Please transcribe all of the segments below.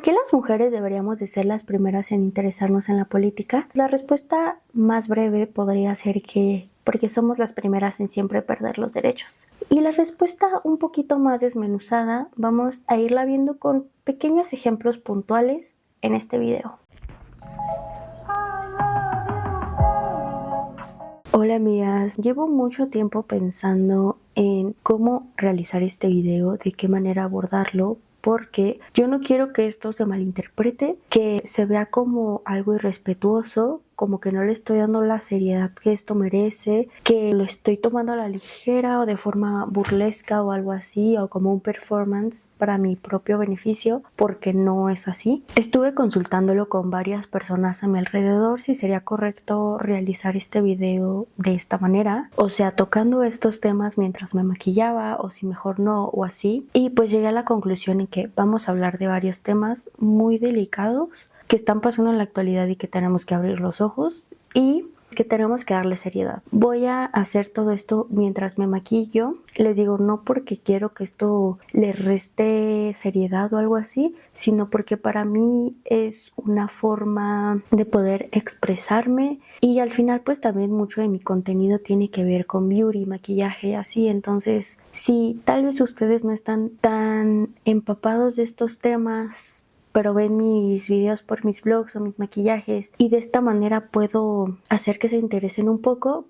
qué las mujeres deberíamos de ser las primeras en interesarnos en la política? La respuesta más breve podría ser que porque somos las primeras en siempre perder los derechos. Y la respuesta un poquito más desmenuzada vamos a irla viendo con pequeños ejemplos puntuales en este video. Hola amigas, llevo mucho tiempo pensando en cómo realizar este video, de qué manera abordarlo, porque yo no quiero que esto se malinterprete, que se vea como algo irrespetuoso, como que no le estoy dando la seriedad que esto merece, que lo estoy tomando a la ligera o de forma burlesca o algo así, o como un performance para mi propio beneficio, porque no es así. Estuve consultándolo con varias personas a mi alrededor si sería correcto realizar este video de esta manera, o sea, tocando estos temas mientras me maquillaba, o si mejor no, o así. Y pues llegué a la conclusión en que vamos a hablar de varios temas muy delicados que están pasando en la actualidad y que tenemos que abrir los ojos y que tenemos que darle seriedad. Voy a hacer todo esto mientras me maquillo. Les digo, no porque quiero que esto le reste seriedad o algo así, sino porque para mí es una forma de poder expresarme y al final pues también mucho de mi contenido tiene que ver con beauty, maquillaje y así. Entonces, si tal vez ustedes no están tan empapados de estos temas, pero ven mis videos por mis vlogs o mis maquillajes y de esta manera puedo hacer que se interesen un poco,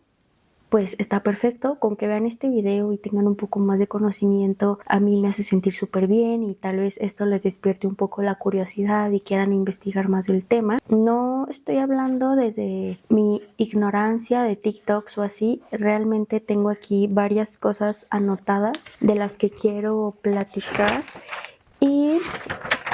pues está perfecto. Con que vean este video y tengan un poco más de conocimiento, a mí me hace sentir súper bien y tal vez esto les despierte un poco la curiosidad y quieran investigar más del tema. No estoy hablando desde mi ignorancia de TikToks o así, realmente tengo aquí varias cosas anotadas de las que quiero platicar. Y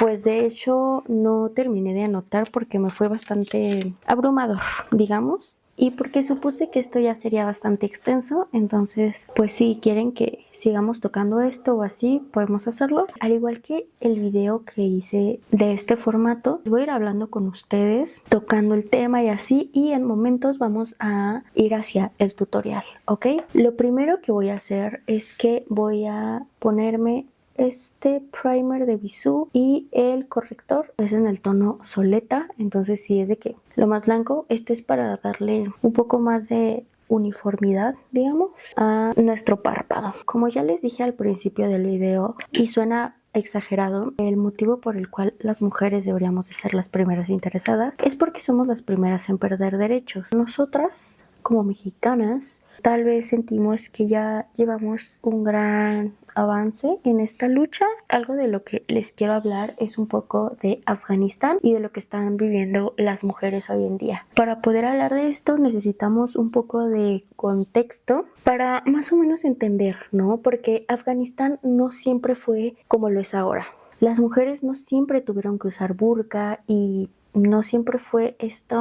pues de hecho no terminé de anotar porque me fue bastante abrumador, digamos, y porque supuse que esto ya sería bastante extenso. Entonces pues si quieren que sigamos tocando esto o así, podemos hacerlo. Al igual que el video que hice de este formato, voy a ir hablando con ustedes, tocando el tema y así, y en momentos vamos a ir hacia el tutorial, ¿ok? Lo primero que voy a hacer es que voy a ponerme este primer de Bisú y el corrector es en el tono Soleta, entonces sí es de que lo más blanco. Este es para darle un poco más de uniformidad, digamos, a nuestro párpado. Como ya les dije al principio del video y suena exagerado, el motivo por el cual las mujeres deberíamos de ser las primeras interesadas es porque somos las primeras en perder derechos. Nosotras, como mexicanas, tal vez sentimos que ya llevamos un gran avance en esta lucha. Algo de lo que les quiero hablar es un poco de Afganistán y de lo que están viviendo las mujeres hoy en día. Para poder hablar de esto necesitamos un poco de contexto para más o menos entender, ¿no? Porque Afganistán no siempre fue como lo es ahora. Las mujeres no siempre tuvieron que usar burka y no siempre fue este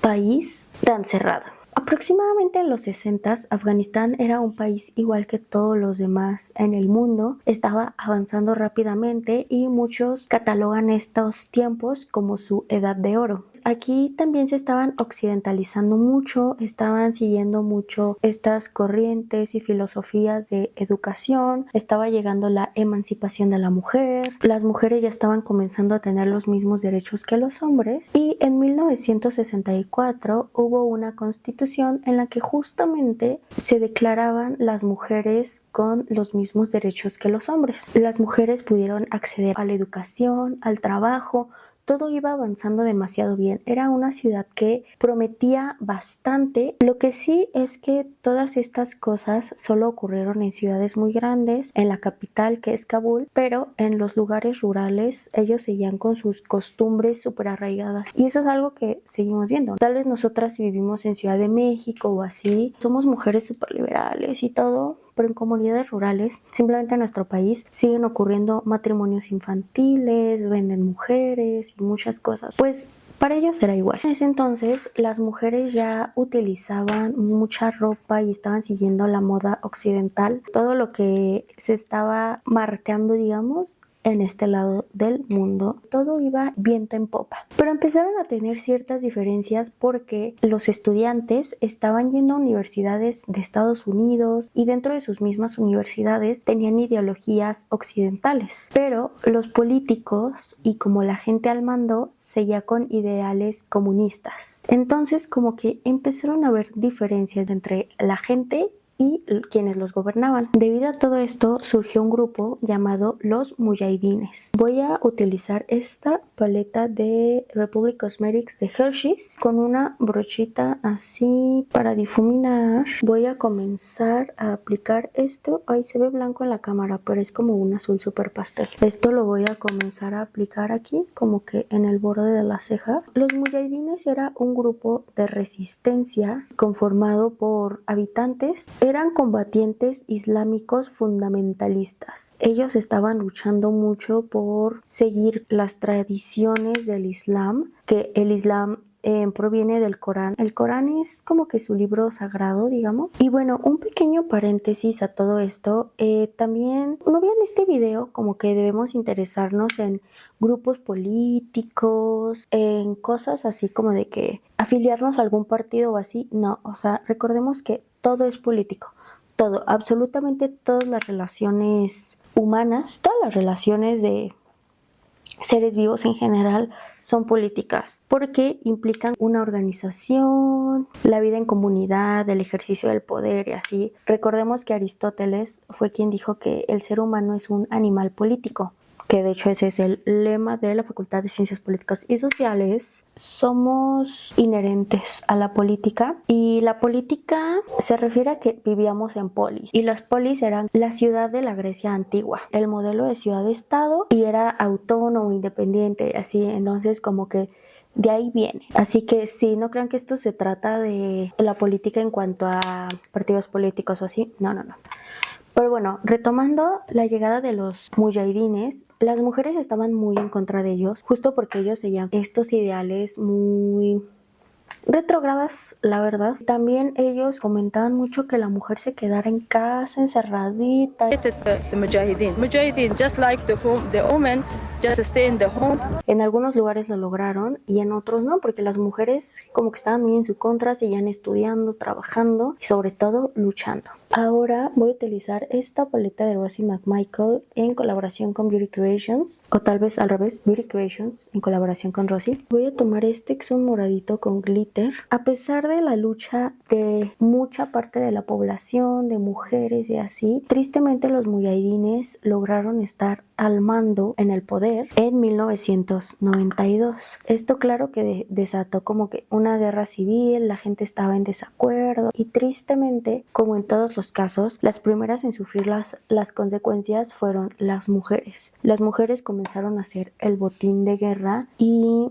país tan cerrado. Aproximadamente en los 60s, Afganistán era un país igual que todos los demás en el mundo. Estaba avanzando rápidamente y muchos catalogan estos tiempos como su edad de oro. Aquí también se estaban occidentalizando mucho, estaban siguiendo mucho estas corrientes y filosofías de educación, estaba llegando la emancipación de la mujer, las mujeres ya estaban comenzando a tener los mismos derechos que los hombres y en 1964 hubo una constitución en la que justamente se declaraban las mujeres con los mismos derechos que los hombres. Las mujeres pudieron acceder a la educación, al trabajo. Todo iba avanzando demasiado bien. Era una ciudad que prometía bastante. Lo que sí es que todas estas cosas solo ocurrieron en ciudades muy grandes, en la capital que es Kabul, pero en los lugares rurales ellos seguían con sus costumbres súper arraigadas. Y eso es algo que seguimos viendo. Tal vez nosotras si vivimos en Ciudad de México o así, somos mujeres súper liberales y todo, pero en comunidades rurales, simplemente en nuestro país, siguen ocurriendo matrimonios infantiles, venden mujeres y muchas cosas. Pues para ellos era igual. En ese entonces las mujeres ya utilizaban mucha ropa y estaban siguiendo la moda occidental. Todo lo que se estaba marcando, digamos, en este lado del mundo. Todo iba viento en popa. Pero empezaron a tener ciertas diferencias porque los estudiantes estaban yendo a universidades de Estados Unidos y dentro de sus mismas universidades tenían ideologías occidentales. Pero los políticos y como la gente al mando seguía con ideales comunistas. Entonces como que empezaron a haber diferencias entre la gente y quienes los gobernaban. Debido a todo esto surgió un grupo llamado los Mujahidines. Voy a utilizar esta paleta de Republic Cosmetics de Hershey's con una brochita así para difuminar. Voy a comenzar a aplicar esto. Ay, se ve blanco en la cámara, pero es como un azul super pastel. Esto lo voy a comenzar a aplicar aquí, como que en el borde de la ceja. Los Mujahidines era un grupo de resistencia conformado por habitantes. Eran combatientes islámicos fundamentalistas. Ellos estaban luchando mucho por seguir las tradiciones del Islam, que el Islam proviene del Corán. El Corán es como que su libro sagrado, digamos. Y bueno, un pequeño paréntesis a todo esto. También, no vean este video como que debemos interesarnos en grupos políticos, en cosas así como de que afiliarnos a algún partido o así. No, o sea, recordemos que todo es político. Todo, absolutamente todas las relaciones humanas, todas las relaciones de seres vivos en general son políticas porque implican una organización, la vida en comunidad, el ejercicio del poder y así. Recordemos que Aristóteles fue quien dijo que el ser humano es un animal político, que de hecho ese es el lema de la Facultad de Ciencias Políticas y Sociales. Somos inherentes a la política y la política se refiere a que vivíamos en polis y las polis eran la ciudad de la Grecia antigua, el modelo de ciudad-estado y era autónomo, independiente, así. Entonces como que de ahí viene. Así que sí, no crean que esto se trata de la política en cuanto a partidos políticos o así. No. Pero bueno, retomando la llegada de los mujahidines, las mujeres estaban muy en contra de ellos, justo porque ellos seguían estos ideales muy retrógradas, la verdad. También ellos comentaban mucho que la mujer se quedara en casa, encerradita. The Mujahideen, just like the women, just stay in the home. En algunos lugares lo lograron y en otros no, porque las mujeres como que estaban muy en su contra, seguían estudiando, trabajando y sobre todo luchando. Ahora voy a utilizar esta paleta de Rosie McMichael en colaboración con Beauty Creations, o tal vez al revés, Beauty Creations en colaboración con Rosie. Voy a tomar este que es un moradito con glitter. A pesar de la lucha de mucha parte de la población, de mujeres y así, tristemente los mujahidines lograron estar al mando en el poder en 1992. Esto claro que desató como que una guerra civil, la gente estaba en desacuerdo y tristemente, como en todos los casos, las primeras en sufrir las consecuencias fueron las mujeres. Las mujeres comenzaron a hacer el botín de guerra y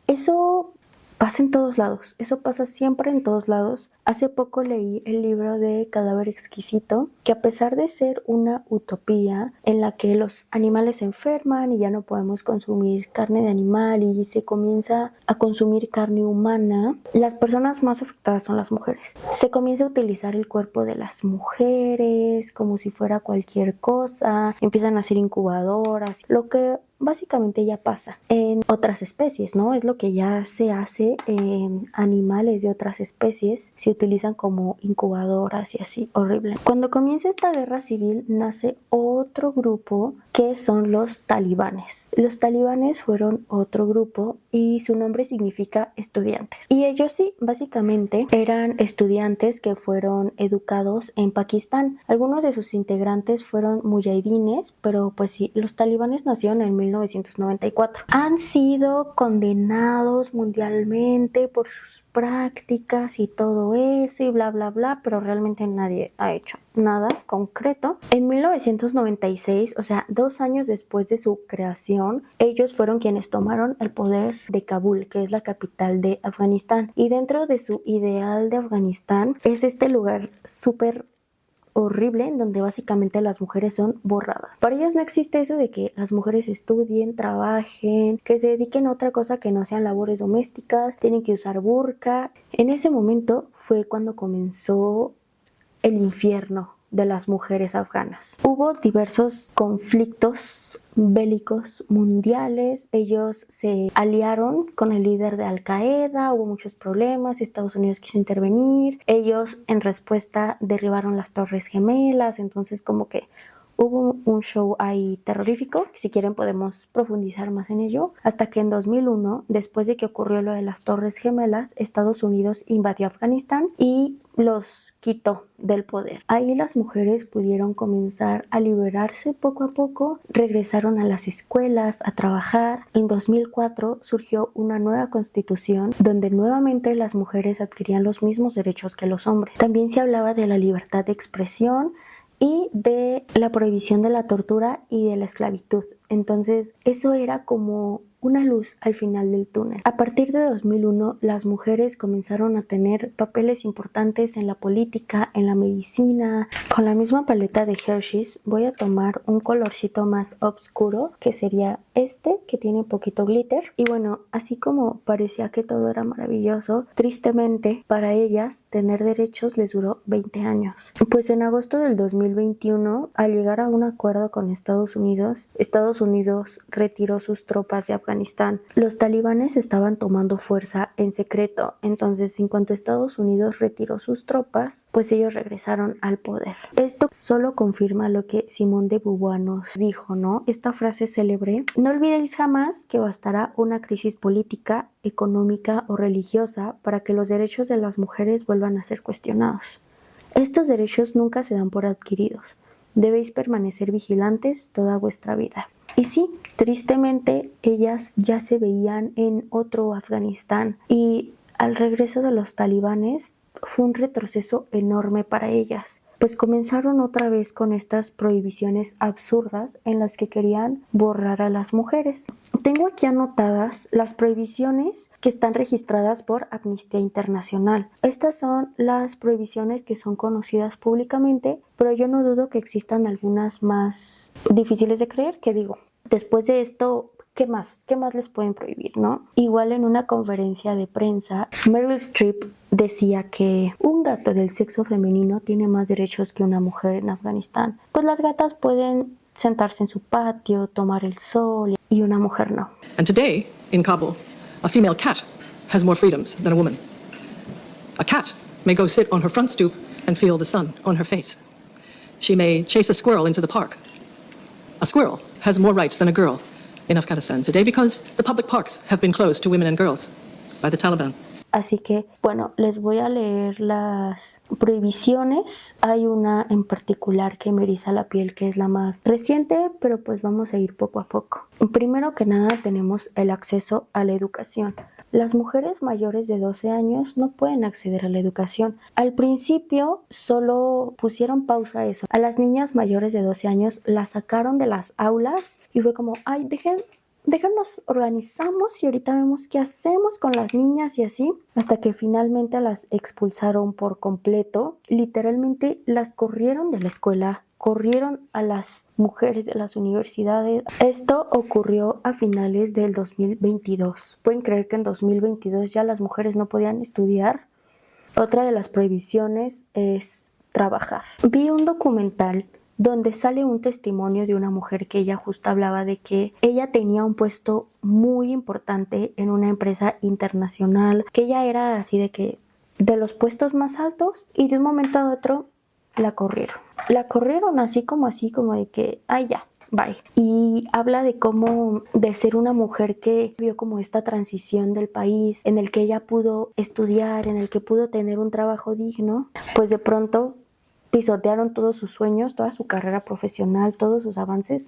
eso pasa en todos lados, eso pasa siempre en todos lados. Hace poco leí el libro de Cadáver Exquisito, que a pesar de ser una utopía en la que los animales se enferman y ya no podemos consumir carne de animal y se comienza a consumir carne humana, las personas más afectadas son las mujeres. Se comienza a utilizar el cuerpo de las mujeres como si fuera cualquier cosa, empiezan a hacer incubadoras, lo que básicamente ya pasa en otras especies, ¿no? Es lo que ya se hace en animales de otras especies, se utilizan como incubadoras y así, horrible. Cuando comienza esta guerra civil nace otro grupo que son los talibanes. Los talibanes fueron otro grupo y su nombre significa estudiantes. Y ellos sí, básicamente eran estudiantes que fueron educados en Pakistán. Algunos de sus integrantes fueron mujahidines, pero pues sí, los talibanes nacieron en 1994. Han sido condenados mundialmente por sus prácticas y todo eso y bla bla bla, pero realmente nadie ha hecho nada concreto. En 1996, o sea, 2 años después de su creación, ellos fueron quienes tomaron el poder de Kabul, que es la capital de Afganistán, y dentro de su ideal de Afganistán es este lugar súper horrible en donde básicamente las mujeres son borradas. Para ellos no existe eso de que las mujeres estudien, trabajen, que se dediquen a otra cosa que no sean labores domésticas, tienen que usar burka. En ese momento fue cuando comenzó el infierno de las mujeres afganas. Hubo diversos conflictos bélicos mundiales, ellos se aliaron con el líder de Al Qaeda, hubo muchos problemas, Estados Unidos quiso intervenir, ellos en respuesta derribaron las Torres Gemelas, entonces como que hubo un show ahí terrorífico, si quieren podemos profundizar más en ello, hasta que en 2001, después de que ocurrió lo de las Torres Gemelas, Estados Unidos invadió Afganistán y los quitó del poder. Ahí las mujeres pudieron comenzar a liberarse poco a poco, regresaron a las escuelas, a trabajar. En 2004 surgió una nueva constitución donde nuevamente las mujeres adquirían los mismos derechos que los hombres. También se hablaba de la libertad de expresión y de la prohibición de la tortura y de la esclavitud. Entonces, eso era como una luz al final del túnel. A partir de 2001, las mujeres comenzaron a tener papeles importantes en la política, en la medicina. Con la misma paleta de Hershey's voy a tomar un colorcito más oscuro, que sería este, que tiene poquito glitter. Y bueno, así como parecía que todo era maravilloso, tristemente para ellas tener derechos les duró 20 años. Pues en agosto del 2021, al llegar a un acuerdo con Estados Unidos retiró sus tropas de Afganistán. Los talibanes estaban tomando fuerza en secreto, entonces en cuanto Estados Unidos retiró sus tropas, pues ellos regresaron al poder. Esto solo confirma lo que Simone de Beauvoir nos dijo, ¿no? Esta frase célebre: no olvidéis jamás que bastará una crisis política, económica o religiosa para que los derechos de las mujeres vuelvan a ser cuestionados. Estos derechos nunca se dan por adquiridos. Debéis permanecer vigilantes toda vuestra vida. Y sí, tristemente ellas ya se veían en otro Afganistán y al regreso de los talibanes fue un retroceso enorme para ellas, pues comenzaron otra vez con estas prohibiciones absurdas en las que querían borrar a las mujeres. Tengo aquí anotadas las prohibiciones que están registradas por Amnistía Internacional. Estas son las prohibiciones que son conocidas públicamente, pero yo no dudo que existan algunas más difíciles de creer, que digo, después de esto, ¿qué más? ¿Qué más les pueden prohibir, no? Igual en una conferencia de prensa, Meryl Streep decía que un gato del sexo femenino tiene más derechos que una mujer en Afganistán. Pues las gatas pueden sentarse en su patio, tomar el sol, y una mujer no. And today, in Kabul, a female cat has more freedoms than a woman. A cat may go sit on her front stoop and feel the sun on her face. She may chase a squirrel into the park. A squirrel has more rights than a girl in Afghanistan today because the public parks have been closed to women and girls by the Taliban. Así que, bueno, les voy a leer las prohibiciones. Hay una en particular que me eriza la piel, que es la más reciente, pero pues vamos a ir poco a poco. Primero que nada tenemos el acceso a la educación. Las mujeres mayores de 12 años no pueden acceder a la educación. Al principio solo pusieron pausa a eso. A las niñas mayores de 12 años las sacaron de las aulas y fue como, ay, déjanos organizamos y ahorita vemos qué hacemos con las niñas y así, hasta que finalmente las expulsaron por completo. Literalmente las corrieron de la escuela, corrieron a las mujeres de las universidades. Esto ocurrió a finales del 2022. ¿Pueden creer que en 2022 ya las mujeres no podían estudiar? Otra de las prohibiciones es trabajar. Vi un documental donde sale un testimonio de una mujer que ella justo hablaba de que ella tenía un puesto muy importante en una empresa internacional, que ella era así de los puestos más altos, y de un momento a otro la corrieron. La corrieron así como de que, ay ya, bye. Y habla de cómo, de ser una mujer que vio como esta transición del país, en el que ella pudo estudiar, en el que pudo tener un trabajo digno, pues de pronto pisotearon todos sus sueños, toda su carrera profesional, todos sus avances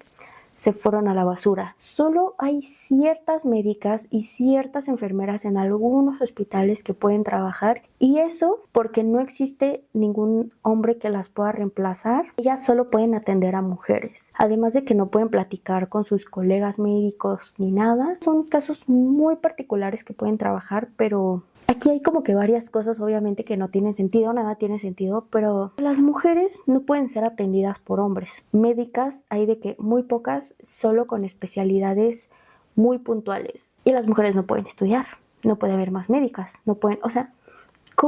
se fueron a la basura. Solo hay ciertas médicas y ciertas enfermeras en algunos hospitales que pueden trabajar, y eso porque no existe ningún hombre que las pueda reemplazar. Ellas solo pueden atender a mujeres, además de que no pueden platicar con sus colegas médicos ni nada. Son casos muy particulares que pueden trabajar, pero aquí hay como que varias cosas obviamente que no tienen sentido, nada tiene sentido, pero las mujeres no pueden ser atendidas por hombres. Médicas hay de que muy pocas, solo con especialidades muy puntuales. Y las mujeres no pueden estudiar, no puede haber más médicas, no pueden, o sea,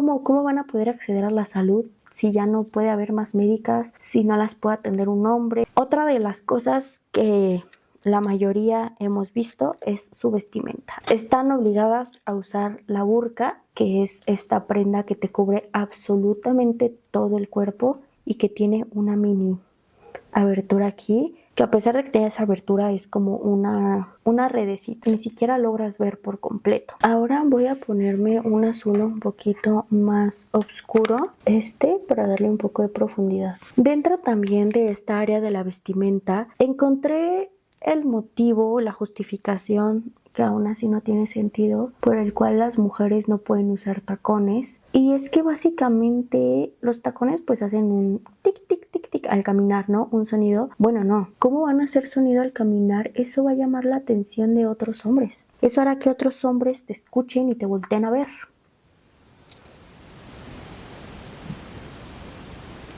¿cómo van a poder acceder a la salud si ya no puede haber más médicas, si no las puede atender un hombre? Otra de las cosas que la mayoría hemos visto es su vestimenta. Están obligadas a usar la burka, que es esta prenda que te cubre absolutamente todo el cuerpo y que tiene una mini abertura aquí, que a pesar de que tiene esa abertura es como una redecita, ni siquiera logras ver por completo. Ahora voy a ponerme un azul un poquito más oscuro, para darle un poco de profundidad. Dentro también de esta área de la vestimenta encontré el motivo, la justificación, que aún así no tiene sentido, por el cual las mujeres no pueden usar tacones. Y es que básicamente los tacones pues hacen un tic, tic, tic, tic al caminar, ¿no? Un sonido. Bueno, no. ¿Cómo van a hacer sonido al caminar? Eso va a llamar la atención de otros hombres. Eso hará que otros hombres te escuchen y te volteen a ver.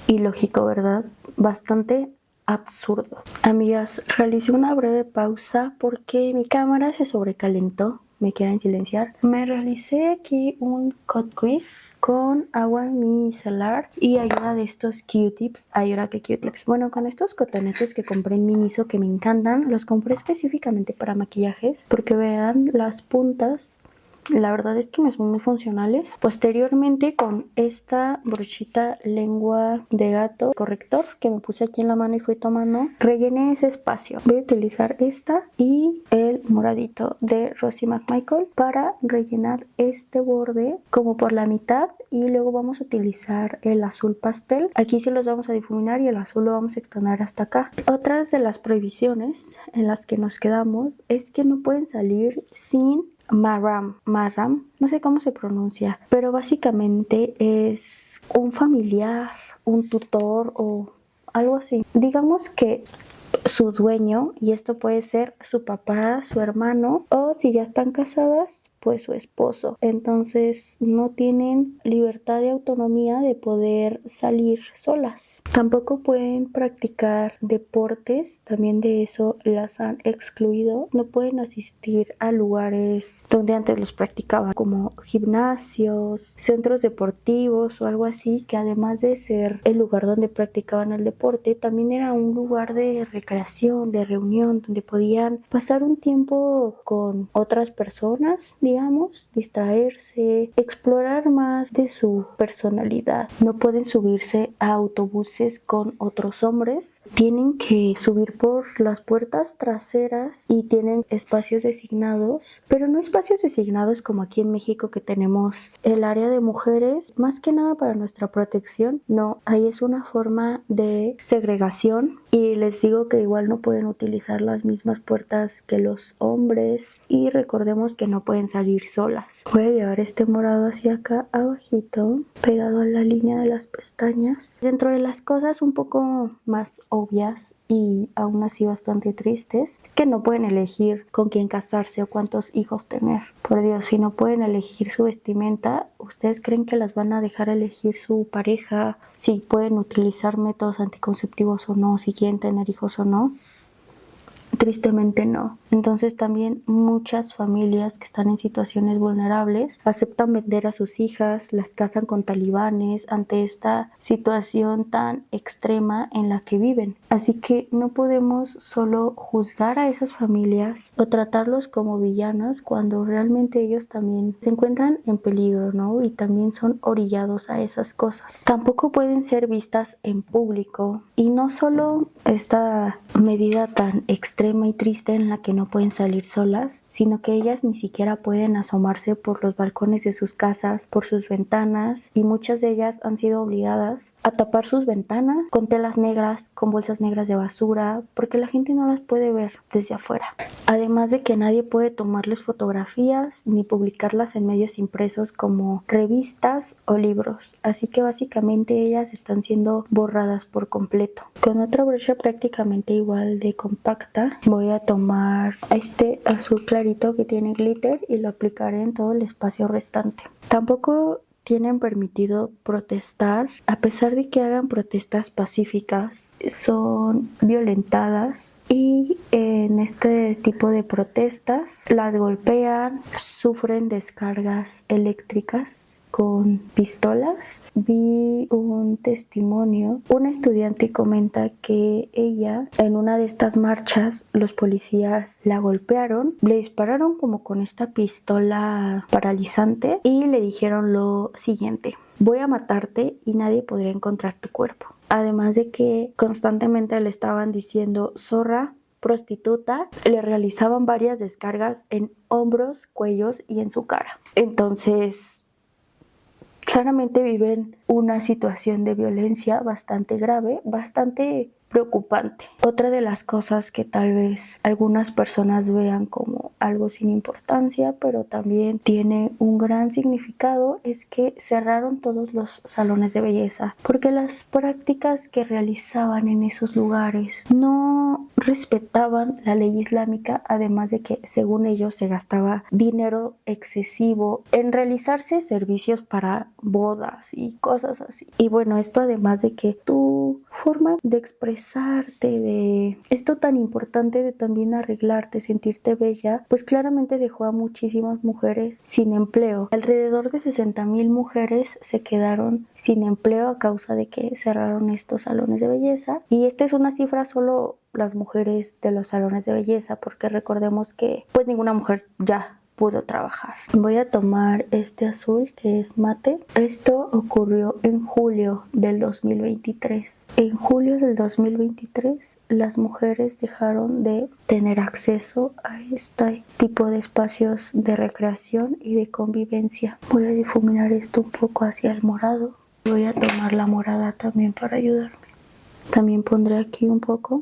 Ilógico, ¿verdad? Bastante absurdo. Amigas, realicé una breve pausa porque mi cámara se sobrecalentó. ¿Me quieren silenciar? Me realicé aquí un cut crease con agua micelar y ayuda de estos Q-tips. Ahora que Q-tips. Bueno, con estos cotonetes que compré en Miniso que me encantan, los compré específicamente para maquillajes porque vean las puntas. La verdad es que me son muy funcionales. Posteriormente, con esta brochita lengua de gato corrector que me puse aquí en la mano y fui tomando, rellené ese espacio. Voy a utilizar esta y el moradito de Rosie McMichael para rellenar este borde como por la mitad, y luego vamos a utilizar el azul pastel. Aquí sí los vamos a difuminar y el azul lo vamos a extender hasta acá. Otras de las prohibiciones en las que nos quedamos es que no pueden salir sin mahram, no sé cómo se pronuncia, pero básicamente es un familiar, un tutor o algo así. Digamos que su dueño, y esto puede ser su papá, su hermano, o si ya están casadas, pues su esposo. Entonces no tienen libertad y autonomía de poder salir solas. Tampoco pueden practicar deportes, también de eso las han excluido. No pueden asistir a lugares donde antes los practicaban, como gimnasios, centros deportivos o algo así, que además de ser el lugar donde practicaban el deporte, también era un lugar de recreación, de reunión, donde podían pasar un tiempo con otras personas, digamos, distraerse, explorar más de su personalidad. No pueden subirse a autobuses con otros hombres, tienen que subir por las puertas traseras y tienen espacios designados, pero no espacios designados como aquí en México, que tenemos el área de mujeres, más que nada para nuestra protección. No, ahí es una forma de segregación, y les digo que igual no pueden utilizar las mismas puertas que los hombres, y recordemos que no pueden salir solas. Voy a llevar este morado hacia acá abajito, pegado a la línea de las pestañas. Dentro de las cosas un poco más obvias y aún así bastante tristes, es que no pueden elegir con quién casarse o cuántos hijos tener. Por Dios, si no pueden elegir su vestimenta, ¿ustedes creen que las van a dejar elegir su pareja? Si pueden utilizar métodos anticonceptivos o no, si quieren tener hijos o no. Tristemente no. Entonces también muchas familias que están en situaciones vulnerables aceptan vender a sus hijas, las casan con talibanes ante esta situación tan extrema en la que viven. Así que no podemos solo juzgar a esas familias o tratarlos como villanos cuando realmente ellos también se encuentran en peligro, ¿no? Y también son orillados a esas cosas. Tampoco pueden ser vistas en público, y no solo esta medida tan extrema y triste en la que no pueden salir solas, sino que ellas ni siquiera pueden asomarse por los balcones de sus casas, por sus ventanas, y muchas de ellas han sido obligadas a tapar sus ventanas con telas negras, con bolsas negras de basura, porque la gente no las puede ver desde afuera. Además de que nadie puede tomarles fotografías ni publicarlas en medios impresos como revistas o libros, así que básicamente ellas están siendo borradas por completo. Con otra brocha prácticamente igual de compacta, voy a tomar este azul clarito que tiene glitter y lo aplicaré en todo el espacio restante. Tampoco tienen permitido protestar, a pesar de que hagan protestas pacíficas, son violentadas, y en este tipo de protestas las golpean, sufren descargas eléctricas con pistolas. Vi un testimonio, una estudiante comenta que ella en una de estas marchas los policías la golpearon, le dispararon como con esta pistola paralizante y le dijeron lo siguiente: voy a matarte y nadie podrá encontrar tu cuerpo. Además de que constantemente le estaban diciendo zorra, prostituta, le realizaban varias descargas en hombros, cuellos y en su cara. Entonces, claramente viven una situación de violencia bastante grave, bastante preocupante. Otra de las cosas que tal vez algunas personas vean como algo sin importancia, pero también tiene un gran significado, es que cerraron todos los salones de belleza, porque las prácticas que realizaban en esos lugares no respetaban la ley islámica, además de que según ellos se gastaba dinero excesivo en realizarse servicios para bodas y cosas así. Y bueno, esto además de que tu forma de expresarte, de esto tan importante de también arreglarte, sentirte bella, pues claramente dejó a muchísimas mujeres sin empleo. Alrededor de 60,000 mujeres se quedaron sin empleo a causa de que cerraron estos salones de belleza, y esta es una cifra solo las mujeres de los salones de belleza, porque recordemos que pues ninguna mujer ya pudo trabajar. Voy a tomar este azul que es mate. Esto ocurrió en julio del 2023. En julio del 2023 las mujeres dejaron de tener acceso a este tipo de espacios de recreación y de convivencia. Voy a difuminar esto un poco hacia el morado. Voy a tomar la morada también para ayudarme. También pondré aquí un poco.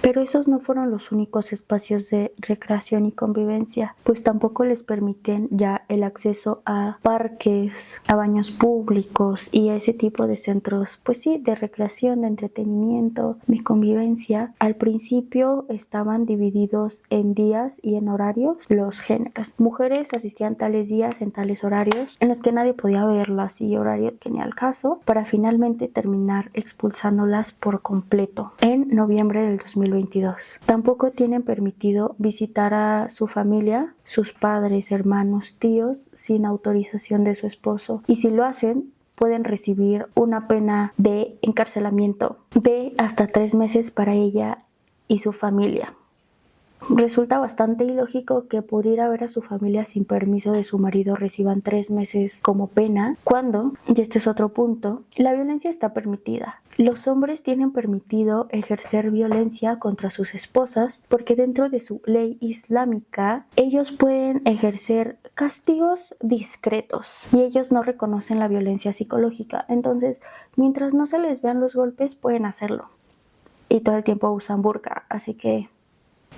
Pero esos no fueron los únicos espacios de recreación y convivencia, pues tampoco les permiten ya el acceso a parques, a baños públicos y a ese tipo de centros, pues sí, de recreación, de entretenimiento, de convivencia. Al principio estaban divididos en días y en horarios los géneros. Mujeres asistían tales días en tales horarios en los que nadie podía verlas y horarios que ni al caso, para finalmente terminar expulsándolas por completo en noviembre del 2022. Tampoco tienen permitido visitar a su familia, sus padres, hermanos, tíos, sin autorización de su esposo. Y si lo hacen, pueden recibir una pena de encarcelamiento de hasta 3 meses para ella y su familia. Resulta bastante ilógico que por ir a ver a su familia sin permiso de su marido reciban 3 meses como pena, cuando, y este es otro punto, la violencia está permitida. Los hombres tienen permitido ejercer violencia contra sus esposas porque dentro de su ley islámica ellos pueden ejercer castigos discretos y ellos no reconocen la violencia psicológica. Entonces, mientras no se les vean los golpes, pueden hacerlo. Y todo el tiempo usan burka, así que...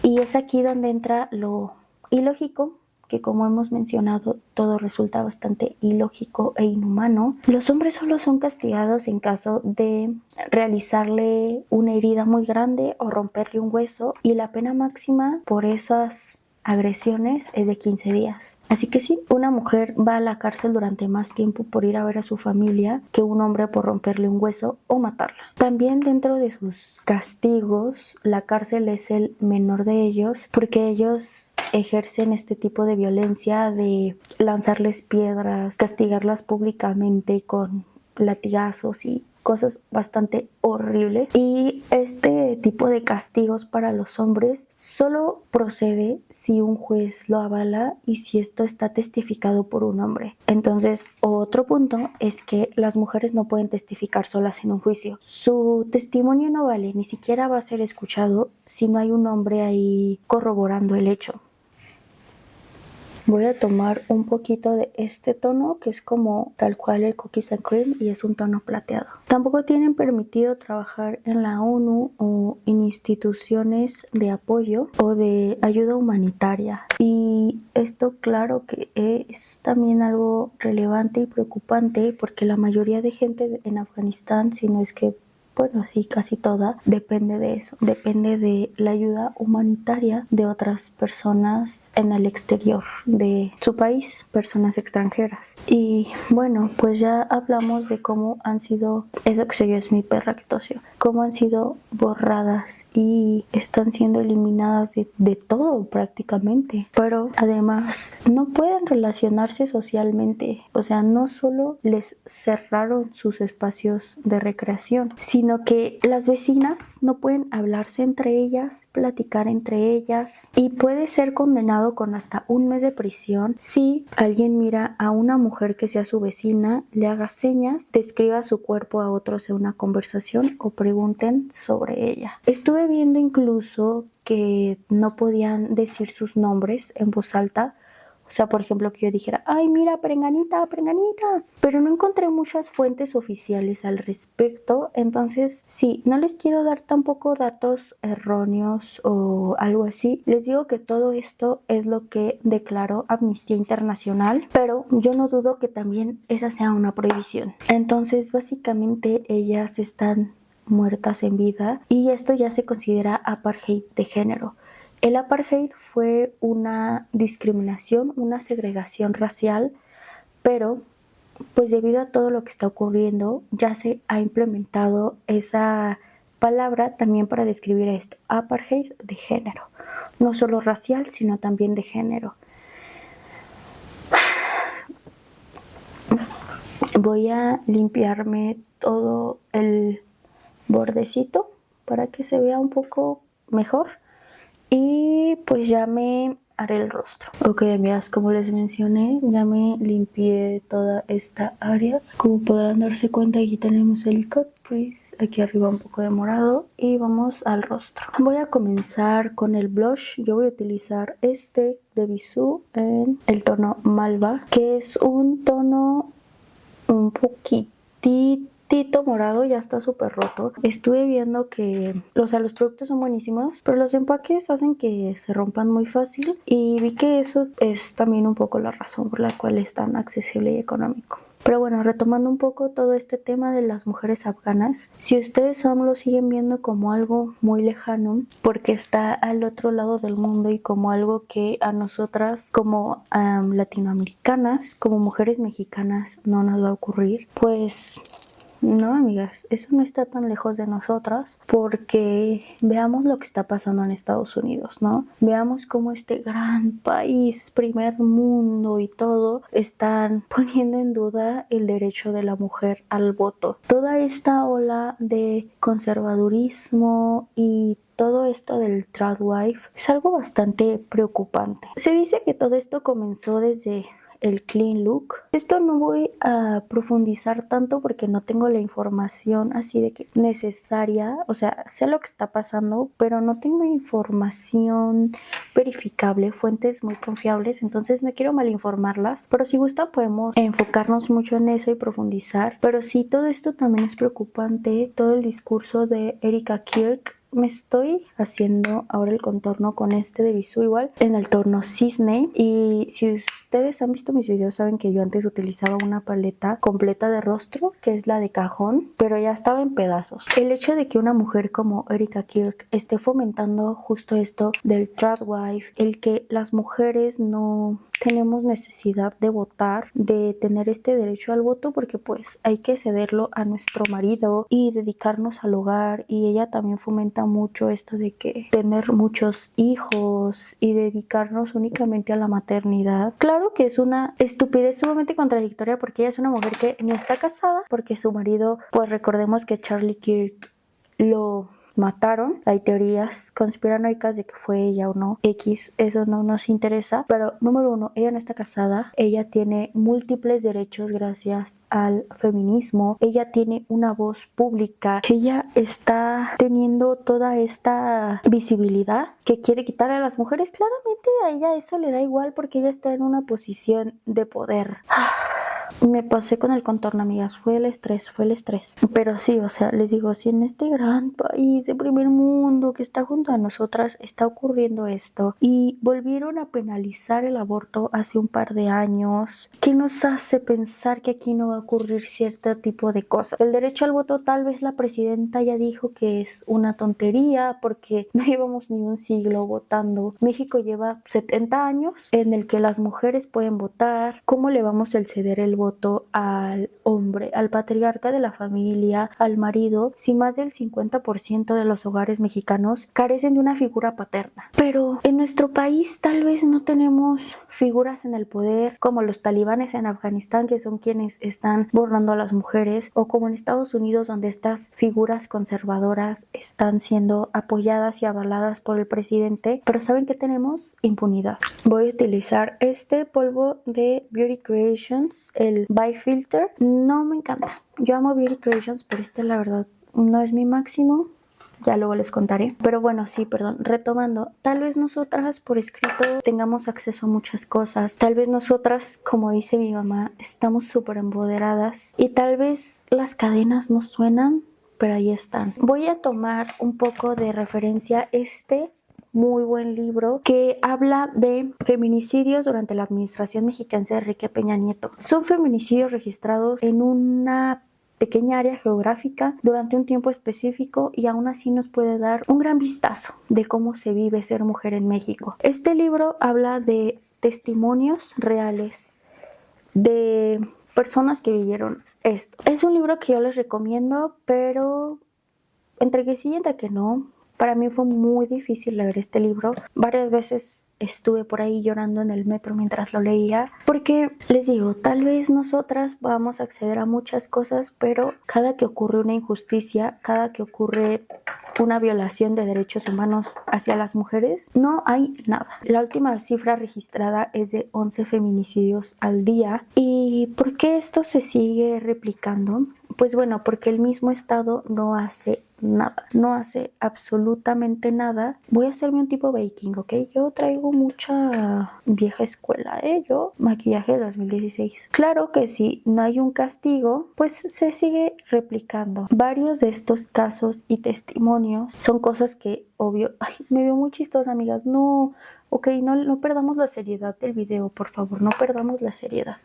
Y es aquí donde entra lo ilógico, que como hemos mencionado, todo resulta bastante ilógico e inhumano. Los hombres solo son castigados en caso de realizarle una herida muy grande o romperle un hueso, y la pena máxima por esas agresiones es de 15 días. Así que sí, una mujer va a la cárcel durante más tiempo por ir a ver a su familia que un hombre por romperle un hueso o matarla. También dentro de sus castigos, la cárcel es el menor de ellos, porque ellos ejercen este tipo de violencia de lanzarles piedras, castigarlas públicamente con latigazos y cosas bastante horribles. Y este tipo de castigos para los hombres solo procede si un juez lo avala y si esto está testificado por un hombre. Entonces, otro punto es que las mujeres no pueden testificar solas en un juicio. Su testimonio no vale, ni siquiera va a ser escuchado si no hay un hombre ahí corroborando el hecho. Voy a tomar un poquito de este tono que es como tal cual el Cookies and Cream y es un tono plateado. Tampoco tienen permitido trabajar en la ONU o en instituciones de apoyo o de ayuda humanitaria. Y esto claro que es también algo relevante y preocupante porque la mayoría de gente en Afganistán, si no es que bueno, sí, casi toda, depende de eso, depende de la ayuda humanitaria de otras personas en el exterior de su país, personas extranjeras. Y bueno, pues ya hablamos de cómo han sido, eso que se yo es mi perra que tosió, cómo han sido borradas y están siendo eliminadas de todo prácticamente, pero además no pueden relacionarse socialmente, o sea, no solo les cerraron sus espacios de recreación, sino que las vecinas no pueden hablarse entre ellas, platicar entre ellas, y puede ser condenado con hasta 1 mes de prisión si alguien mira a una mujer que sea su vecina, le haga señas, describa su cuerpo a otros en una conversación o pregunten sobre ella. Estuve viendo incluso que no podían decir sus nombres en voz alta. O sea, por ejemplo, que yo dijera, ay, mira, Perenganita, Perenganita. Pero no encontré muchas fuentes oficiales al respecto. Entonces, sí, no les quiero dar tampoco datos erróneos o algo así. Les digo que todo esto es lo que declaró Amnistía Internacional, pero yo no dudo que también esa sea una prohibición. Entonces, básicamente, ellas están muertas en vida y esto ya se considera apartheid de género. El apartheid fue una discriminación, una segregación racial, pero pues debido a todo lo que está ocurriendo ya se ha implementado esa palabra también para describir esto, apartheid de género, no solo racial sino también de género. Voy a limpiarme todo el bordecito para que se vea un poco mejor. Y pues ya me haré el rostro. Ok, amigas, como les mencioné, ya me limpié toda esta área. Como podrán darse cuenta, aquí tenemos el cut crease, aquí arriba un poco de morado, y vamos al rostro. Voy a comenzar con el blush. Yo voy a utilizar este de Bisú en el tono Malva, que es un tono un poquitito morado, ya está súper roto. Estuve viendo que, o sea, los productos son buenísimos, pero los empaques hacen que se rompan muy fácil y vi que eso es también un poco la razón por la cual es tan accesible y económico. Pero bueno, retomando un poco todo este tema de las mujeres afganas, si ustedes aún lo siguen viendo como algo muy lejano, porque está al otro lado del mundo y como algo que a nosotras como latinoamericanas, como mujeres mexicanas no nos va a ocurrir, pues no, amigas, eso no está tan lejos de nosotras, porque veamos lo que está pasando en Estados Unidos, ¿no? Veamos cómo este gran país, primer mundo y todo, están poniendo en duda el derecho de la mujer al voto. Toda esta ola de conservadurismo y todo esto del tradwife es algo bastante preocupante. Se dice que todo esto comenzó desde el clean look. Esto no voy a profundizar tanto porque no tengo la información así de que necesaria, o sea, sé lo que está pasando, pero no tengo información verificable, fuentes muy confiables, entonces no quiero malinformarlas, pero si gusta podemos enfocarnos mucho en eso y profundizar. Pero sí, todo esto también es preocupante, todo el discurso de Erika Kirk. Me estoy haciendo ahora el contorno con este de Bisú igual en el tono cisne, y si ustedes han visto mis videos saben que yo antes utilizaba una paleta completa de rostro que es la de cajón, pero ya estaba en pedazos. El hecho de que una mujer como Erika Kirk esté fomentando justo esto del tradwife, el que las mujeres no tenemos necesidad de votar, de tener este derecho al voto, porque pues hay que cederlo a nuestro marido y dedicarnos al hogar, y ella también fomenta mucho esto de que tener muchos hijos y dedicarnos únicamente a la maternidad. Claro que es una estupidez sumamente contradictoria porque ella es una mujer que ni está casada, porque su marido, pues recordemos que Charlie Kirk lo mataron. Hay teorías conspiranoicas de que fue ella o no. X, eso no nos interesa. Pero número uno, ella no está casada. Ella tiene múltiples derechos gracias al feminismo. Ella tiene una voz pública. Ella está teniendo toda esta visibilidad que quiere quitar a las mujeres. Claramente a ella eso le da igual porque ella está en una posición de poder. Me pasé con el contorno, amigas, fue el estrés. Pero sí, o sea, les digo, si en este gran país de primer mundo que está junto a nosotras está ocurriendo esto y volvieron a penalizar el aborto hace un par de años, ¿qué nos hace pensar que aquí no va a ocurrir cierto tipo de cosas? El derecho al voto, tal vez la presidenta ya dijo que es una tontería porque no llevamos ni un siglo votando. México lleva 70 años en el que las mujeres pueden votar. ¿Cómo le vamos a ceder el voto al hombre, al patriarca de la familia, al marido, si más del 50% de los hogares mexicanos carecen de una figura paterna? Pero en nuestro país tal vez no tenemos figuras en el poder como los talibanes en Afganistán, que son quienes están borrando a las mujeres, o como en Estados Unidos, donde estas figuras conservadoras están siendo apoyadas y avaladas por el presidente. Pero ¿saben qué tenemos? Impunidad. Voy a utilizar este polvo de Beauty Creations, el By Filter. No me encanta. Yo amo Beauty Creations, pero este la verdad no es mi máximo. Ya luego les contaré. Pero bueno, sí, perdón. Retomando, tal vez nosotras por escrito tengamos acceso a muchas cosas. Tal vez nosotras, como dice mi mamá, estamos súper empoderadas. Y tal vez las cadenas no suenan, pero ahí están. Voy a tomar un poco de referencia muy buen libro que habla de feminicidios durante la administración mexiquense de Enrique Peña Nieto. Son feminicidios registrados en una pequeña área geográfica durante un tiempo específico y aún así nos puede dar un gran vistazo de cómo se vive ser mujer en México. Este libro habla de testimonios reales de personas que vivieron esto. Es un libro que yo les recomiendo, pero entre que sí y entre que no. Para mí fue muy difícil leer este libro. Varias veces estuve por ahí llorando en el metro mientras lo leía. Porque les digo, tal vez nosotras vamos a acceder a muchas cosas, pero cada que ocurre una injusticia, cada que ocurre una violación de derechos humanos hacia las mujeres, no hay nada. La última cifra registrada es de 11 feminicidios al día. ¿Y por qué esto se sigue replicando? Pues bueno, porque el mismo Estado no hace nada, no hace absolutamente nada. Voy a hacerme un tipo baking, ¿ok? Yo traigo mucha vieja escuela, yo maquillaje de 2016. Claro que si no hay un castigo, pues se sigue replicando. Varios de estos casos y testimonios son cosas que, obvio, me veo muy chistosa, amigas. No, ok, no perdamos la seriedad del video, por favor, no perdamos la seriedad.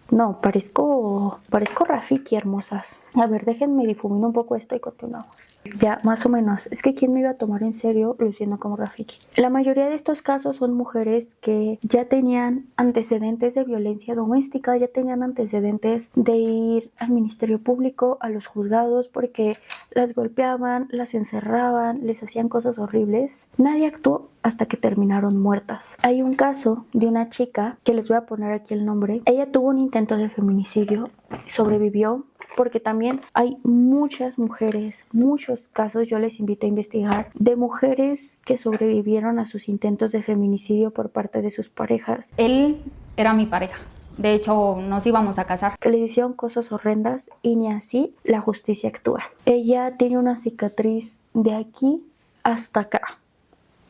No, parezco Rafiki, hermosas. A ver, déjenme difuminar un poco esto y continuamos. Ya, más o menos. Es que ¿quién me iba a tomar en serio luciendo como Rafiki? La mayoría de estos casos son mujeres que ya tenían antecedentes de violencia doméstica, ya tenían antecedentes de ir al Ministerio Público, a los juzgados, porque las golpeaban, las encerraban, les hacían cosas horribles. Nadie actuó hasta que terminaron muertas. Hay un caso de una chica, que les voy a poner aquí el nombre. Ella tuvo un intento de feminicidio, sobrevivió, porque también hay muchas mujeres, muchos casos, yo les invito a investigar, de mujeres que sobrevivieron a sus intentos de feminicidio por parte de sus parejas. Él era mi pareja. De hecho, nos íbamos a casar. Que le hicieron cosas horrendas y ni así la justicia actúa. Ella tiene una cicatriz de aquí hasta acá.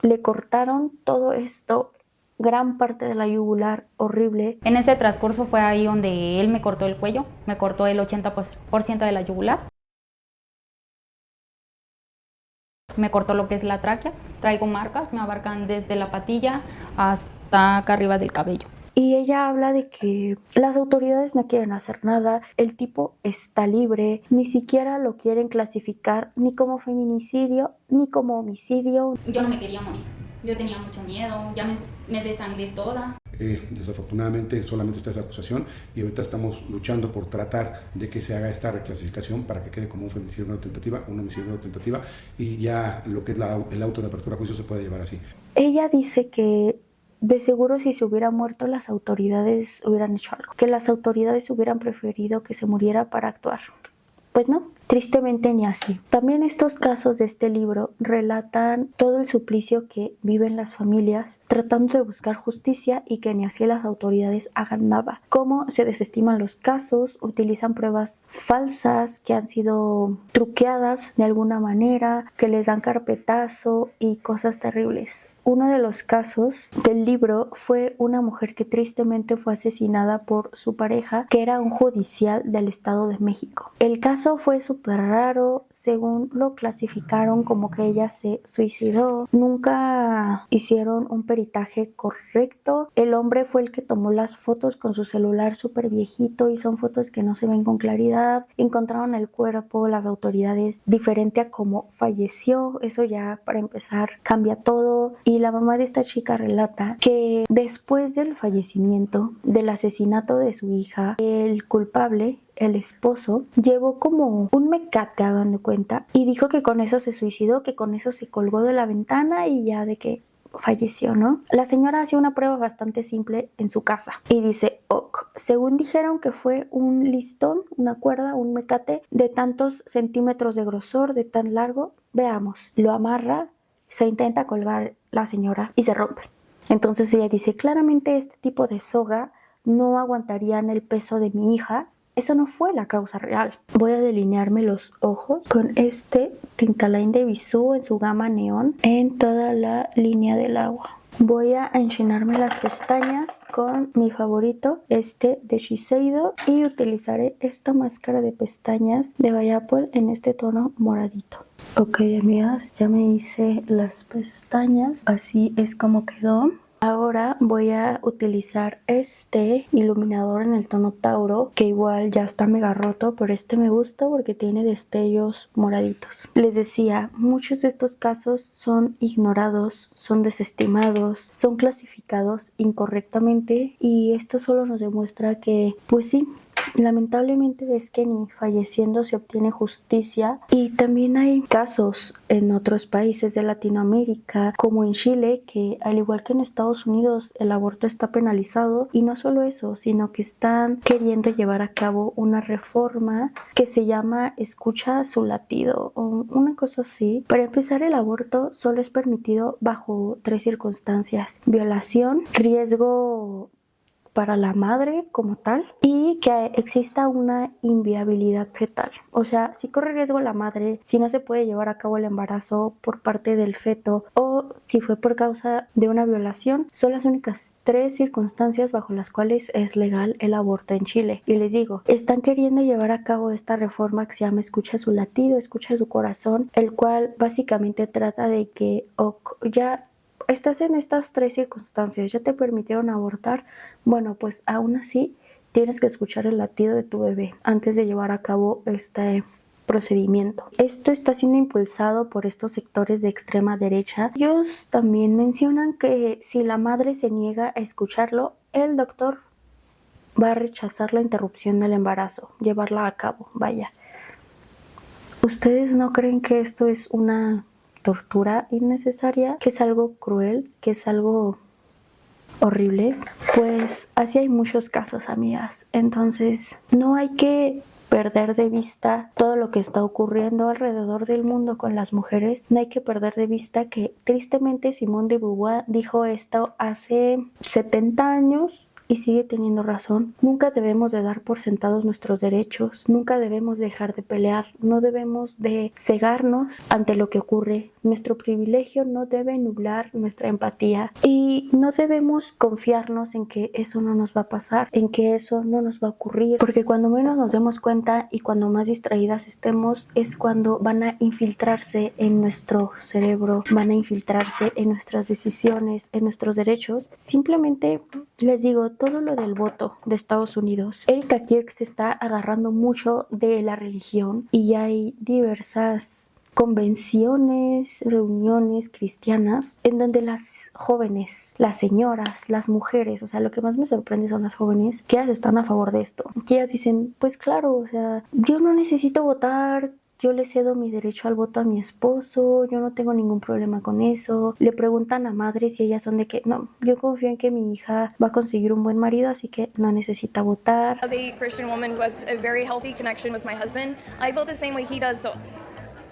Le cortaron todo esto, gran parte de la yugular, horrible. En ese transcurso fue ahí donde él me cortó el cuello, me cortó el 80% de la yugular. Me cortó lo que es la tráquea, traigo marcas, me abarcan desde la patilla hasta acá arriba del cabello. Y ella habla de que las autoridades no quieren hacer nada, el tipo está libre, ni siquiera lo quieren clasificar ni como feminicidio, ni como homicidio. Yo no me quería morir, yo tenía mucho miedo, ya me desangré toda. Desafortunadamente solamente está esa acusación y ahorita estamos luchando por tratar de que se haga esta reclasificación para que quede como un feminicidio no tentativa, un homicidio no tentativa y ya lo que es el auto de apertura a juicio se puede llevar así. Ella dice que de seguro si se hubiera muerto las autoridades hubieran hecho algo, que las autoridades hubieran preferido que se muriera para actuar. Pues no, tristemente ni así. También estos casos de este libro relatan todo el suplicio que viven las familias tratando de buscar justicia y que ni así las autoridades hagan nada. Cómo se desestiman los casos, utilizan pruebas falsas que han sido truqueadas de alguna manera, que les dan carpetazo y cosas terribles. uno de los casos del libro fue una mujer que tristemente fue asesinada por su pareja, que era un judicial del Estado de México. El caso fue súper raro, según lo clasificaron como que ella se suicidó. Nunca hicieron un peritaje correcto. El hombre fue el que tomó las fotos con su celular súper viejito y son fotos que no se ven con claridad. Encontraron el cuerpo, las autoridades, diferente a cómo falleció. Eso ya para empezar cambia todo. Y la mamá de esta chica relata que después del fallecimiento, del asesinato de su hija, el culpable, el esposo, llevó como un mecate, hagan de cuenta, y dijo que con eso se suicidó, que con eso se colgó de la ventana y ya de que falleció, ¿no? La señora hacía una prueba bastante simple en su casa y dice, según dijeron que fue un listón, una cuerda, un mecate de tantos centímetros de grosor, de tan largo, veamos, lo amarra, se intenta colgar la señora y se rompe. Entonces ella dice, claramente este tipo de soga no aguantarían el peso de mi hija. Eso no fue la causa real. Voy a delinearme los ojos con este Tintaline de Bisú en su gama neón en toda la línea del agua. Voy a enchinarme las pestañas con mi favorito, este de Shiseido, y utilizaré esta máscara de pestañas de by Apple en este tono moradito. Ok, amigas, ya me hice las pestañas, así es como quedó. Ahora voy a utilizar este iluminador en el tono Tauro, que igual ya está mega roto, pero este me gusta porque tiene destellos moraditos. Les decía, muchos de estos casos son ignorados, son desestimados, son clasificados incorrectamente y esto solo nos demuestra que, pues sí, lamentablemente ves que ni falleciendo se obtiene justicia. Y también hay casos en otros países de Latinoamérica, como en Chile, que al igual que en Estados Unidos el aborto está penalizado, y no solo eso, sino que están queriendo llevar a cabo una reforma que se llama escucha su latido o una cosa así. Para empezar, el aborto solo es permitido bajo 3 circunstancias: violación, riesgo para la madre como tal y que exista una inviabilidad fetal. O sea, si corre riesgo la madre, si no se puede llevar a cabo el embarazo por parte del feto o si fue por causa de una violación, son las únicas 3 circunstancias bajo las cuales es legal el aborto en Chile. Y les digo, están queriendo llevar a cabo esta reforma que se llama escucha su latido, escucha su corazón, el cual básicamente trata de que ya estás en estas 3 circunstancias, ya te permitieron abortar, bueno, pues aún así tienes que escuchar el latido de tu bebé antes de llevar a cabo este procedimiento. Esto está siendo impulsado por estos sectores de extrema derecha. Ellos también mencionan que si la madre se niega a escucharlo, el doctor va a rechazar la interrupción del embarazo, llevarla a cabo, vaya. ¿Ustedes no creen que esto es una tortura innecesaria, que es algo cruel, que es algo horrible? Pues así hay muchos casos, amigas. Entonces no hay que perder de vista todo lo que está ocurriendo alrededor del mundo con las mujeres. No hay que perder de vista que tristemente Simone de Beauvoir dijo esto hace 70 años y sigue teniendo razón. Nunca debemos de dar por sentados nuestros derechos, nunca debemos dejar de pelear, no debemos de cegarnos ante lo que ocurre. Nuestro privilegio no debe nublar nuestra empatía y no debemos confiarnos en que eso no nos va a pasar, en que eso no nos va a ocurrir, porque cuando menos nos demos cuenta y cuando más distraídas estemos es cuando van a infiltrarse en nuestro cerebro, van a infiltrarse en nuestras decisiones, en nuestros derechos. Simplemente les digo, todo lo del voto de Estados Unidos, Erika Kirk se está agarrando mucho de la religión y hay diversas convenciones, reuniones cristianas en donde las jóvenes, las señoras, las mujeres, o sea, lo que más me sorprende son las jóvenes, que ellas están a favor de esto, que ellas dicen, pues claro, o sea, yo no necesito votar, yo le cedo mi derecho al voto a mi esposo, yo no tengo ningún problema con eso. Le preguntan a madres y ellas son de que, no, yo confío en que mi hija va a conseguir un buen marido, así que no necesita votar. As a Christian woman who has a very healthy connection with my husband, I feel the same way he does. So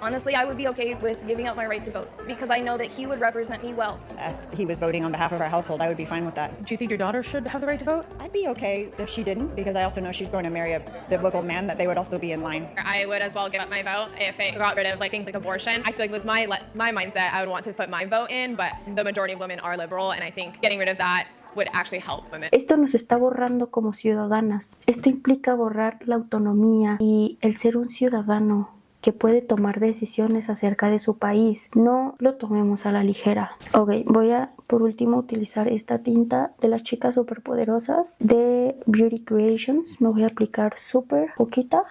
Honestly, I would be okay with giving up my right to vote because I know that he would represent me well. If he was voting on behalf of our household, I would be fine with that. Do you think your daughter should have the right to vote? I'd be okay if she didn't, because I also know she's going to marry a biblical man, that they would also be in line. I would as well give up my vote if it got rid of things like abortion. I feel like with my mindset, I would want to put my vote in, but the majority of women are liberal, and I think getting rid of that would actually help women. Esto nos está borrando como ciudadanas. Esto implica borrar la autonomía y el ser un ciudadano que puede tomar decisiones acerca de su país. No lo tomemos a la ligera. Ok, voy a por último utilizar esta tinta de las chicas superpoderosas de Beauty Creations. Me voy a aplicar súper poquita.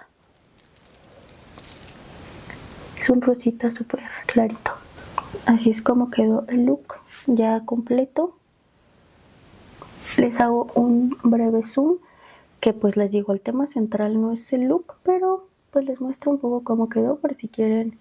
Es un rosita súper clarito. Así es como quedó el look ya completo. Les hago un breve zoom, que pues les digo, el tema central no es el look, pero pues les muestro un poco cómo quedó por si quieren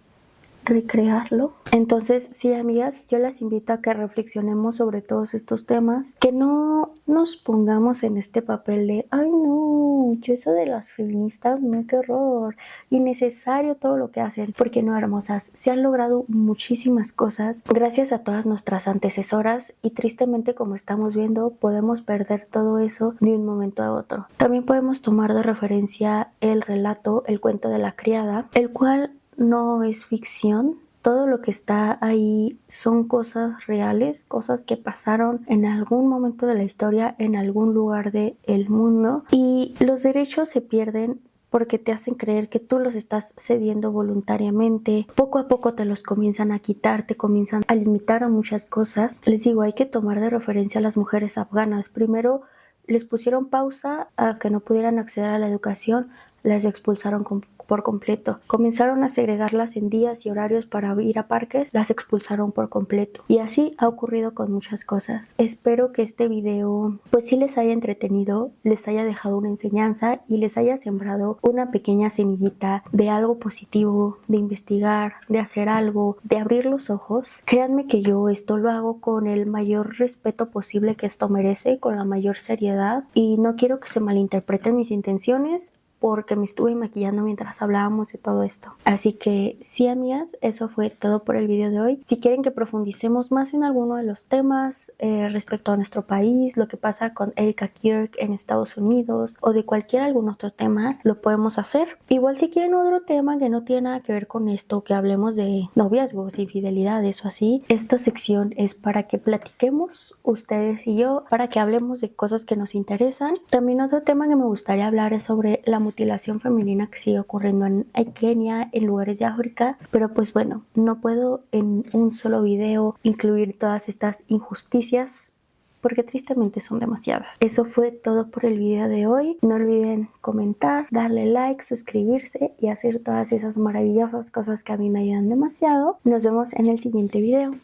recrearlo. Entonces, sí, amigas, yo las invito a que reflexionemos sobre todos estos temas, que no nos pongamos en este papel de ay no, yo eso de las feministas, no, qué horror, innecesario todo lo que hacen, porque no, hermosas, se han logrado muchísimas cosas gracias a todas nuestras antecesoras y tristemente, como estamos viendo, podemos perder todo eso de un momento a otro. También podemos tomar de referencia el relato, el cuento de la criada, el cual no es ficción. Todo lo que está ahí son cosas reales, cosas que pasaron en algún momento de la historia, en algún lugar del mundo, y los derechos se pierden porque te hacen creer que tú los estás cediendo voluntariamente. Poco a poco te los comienzan a quitar, te comienzan a limitar a muchas cosas. Les digo, hay que tomar de referencia a las mujeres afganas. Primero les pusieron pausa a que no pudieran acceder a la educación, las expulsaron por completo. Comenzaron a segregarlas en días y horarios para ir a parques, las expulsaron por completo. Y así ha ocurrido con muchas cosas. Espero que este video pues sí les haya entretenido, les haya dejado una enseñanza y les haya sembrado una pequeña semillita de algo positivo, de investigar, de hacer algo, de abrir los ojos. Créanme que yo esto lo hago con el mayor respeto posible que esto merece, con la mayor seriedad, y no quiero que se malinterpreten mis intenciones, porque me estuve maquillando mientras hablábamos de todo esto. Así que sí, amigas, eso fue todo por el video de hoy. Si quieren que profundicemos más en alguno de los temas respecto a nuestro país, lo que pasa con Erika Kirk en Estados Unidos o de algún otro tema, lo podemos hacer. Igual si quieren otro tema que no tiene nada que ver con esto, que hablemos de noviazgos, infidelidades o así, esta sección es para que platiquemos ustedes y yo, para que hablemos de cosas que nos interesan. También otro tema que me gustaría hablar es sobre la mutilación femenina que sigue ocurriendo en Kenia, en lugares de África, pero pues bueno, no puedo en un solo video incluir todas estas injusticias porque tristemente son demasiadas. Eso fue todo por el video de hoy. No olviden comentar, darle like, suscribirse y hacer todas esas maravillosas cosas que a mí me ayudan demasiado. Nos vemos en el siguiente video.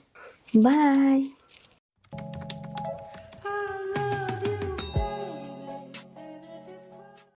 Bye.